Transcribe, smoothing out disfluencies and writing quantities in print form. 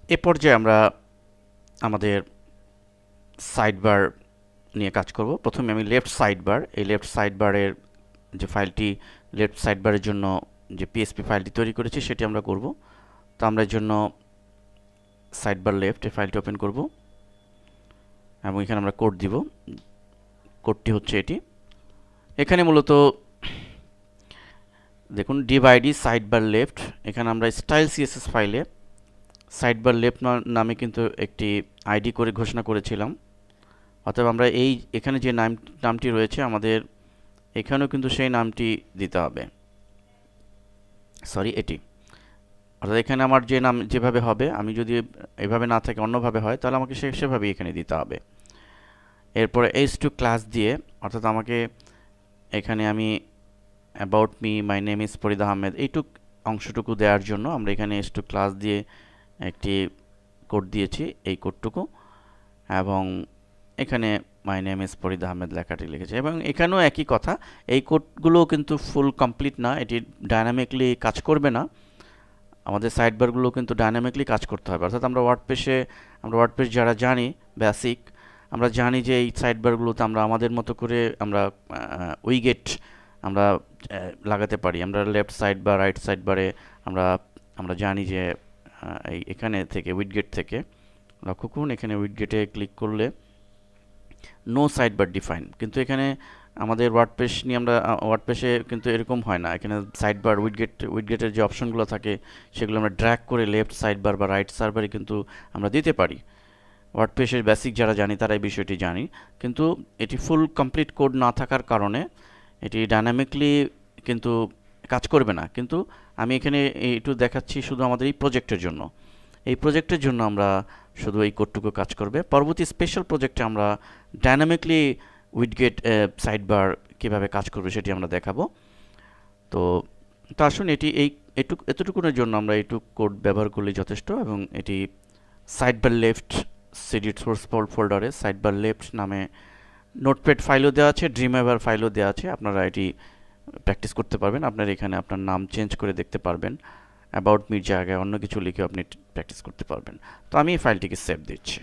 এ পর্যায়ে আমরা আমাদের সাইডবার নিয়ে কাজ করব। প্রথমে আমি লেফট সাইডবার, এই লেফট সাইডবারের যে ফাইলটি, লেফট সাইডবারের জন্য যে পিএসপি ফাইলটি তৈরি করেছি সেটি আমরা করব। তো আমরা এর জন্য সাইডবার লেফট এই ফাইলটি ওপেন করব এবং এখানে আমরা কোড দিব। কোডটি হচ্ছে এটি। এখানে মূলত দেখুন ডিভাইডি সাইডবার লেফট, এখানে আমরা স্টাইল সিএসএস ফাইলে সাইডবার লেফট নামে কিন্তু একটি আইডি করে ঘোষণা করেছিলাম। অতএব আমরা এখানে যে নামটি রয়েছে আমাদের এখানেও কিন্তু সেই নামটি দিতে হবে। সরি, এটি অর্থাৎ এখানে আমার যে নাম যেভাবে হবে, আমি যদি এভাবে না থাকে অন্যভাবে হয় তাহলে আমাকে সেভাবেই এখানে দিতে হবে। এরপরে h2 ক্লাস দিয়ে, অর্থাৎ আমাকে এখানে আমি about me, my name is Farid Ahmed এইটুক অংশটুকু দেওয়ার জন্য আমরা এখানে h2 ক্লাস দিয়ে একটি কোড দিয়েছি, এই কোডটুকু, এবং এখানে my name is Farid Ahmed লেখাটি লিখেছে। এবং এখানেও একই কথা, এই কোডগুলো কিন্তু ফুল কমপ্লিট না, এটি ডায়নামিকলি কাজ করবে না। আমাদের সাইডবারগুলো কিন্তু ডায়নামিকলি কাজ করতে হবে। অর্থাৎ আমরা ওয়ার্ডপ্রেস যারা জানি বেসিক, আমরা জানি যে এই সাইডবারগুলোতে আমরা আমাদের মতো করে আমরা উইগেট আমরা লাগাতে পারি। আমরা লেফট সাইড বা রাইট সাইড বারে আমরা জানি যে এখানে থেকে উইডগেট থেকে লক্ষ্য করুন, এখানে উইডগেটে ক্লিক করলে নো সাইড বার ডিফাইন, কিন্তু এখানে আমাদের ওয়ার্ডপ্রেস নিয়ে আমরা ওয়ার্ডপ্রেসে কিন্তু এরকম হয় না। এখানে সাইড বার উইডগেটের যে অপশনগুলো থাকে সেগুলো আমরা ড্র্যাগ করে লেফট সাইড বার বা রাইট সাইডবারে কিন্তু আমরা দিতে পারি। ওয়ার্ডপ্রেসের বেসিক যারা জানি তারা এই বিষয়টি জানি, কিন্তু এটি ফুল কমপ্লিট কোড না থাকার কারণে এটি ডায়নামিকলি কিন্তু কাজ করবে না। কিন্তু আমি এখানে একটু দেখাচ্ছি শুধু আমাদের এই প্রজেক্টের জন্য। এই প্রজেক্টের জন্য আমরা শুধু এই কোডটুকু কাজ করবে। পরবর্তী স্পেশাল প্রজেক্টে আমরা ডায়নামিকলি উইডগেট সাইডবার কীভাবে কাজ করবে সেটি আমরা দেখাবো। তো আসুন এতটুকুনের জন্য আমরা এইটুক কোড ব্যবহার করলে যথেষ্ট। এবং এটি সাইডবার লেফট সিডি সোর্স ফোল্ডারে সাইডবার লেফট নামে নোটপ্যাড ফাইলও দেওয়া আছে, ড্রিমওয়েভার ফাইলও দেওয়া আছে। আপনারা এটি প্র্যাকটিস করতে পারবেন। আপনার এখানে আপনার নাম চেঞ্জ করে দেখতে পারবেন, অ্যাবাউট মির জায়গায় অন্য কিছু লিখে আপনি প্র্যাকটিস করতে পারবেন। তো আমি এই ফাইলটিকে সেভ দিচ্ছি।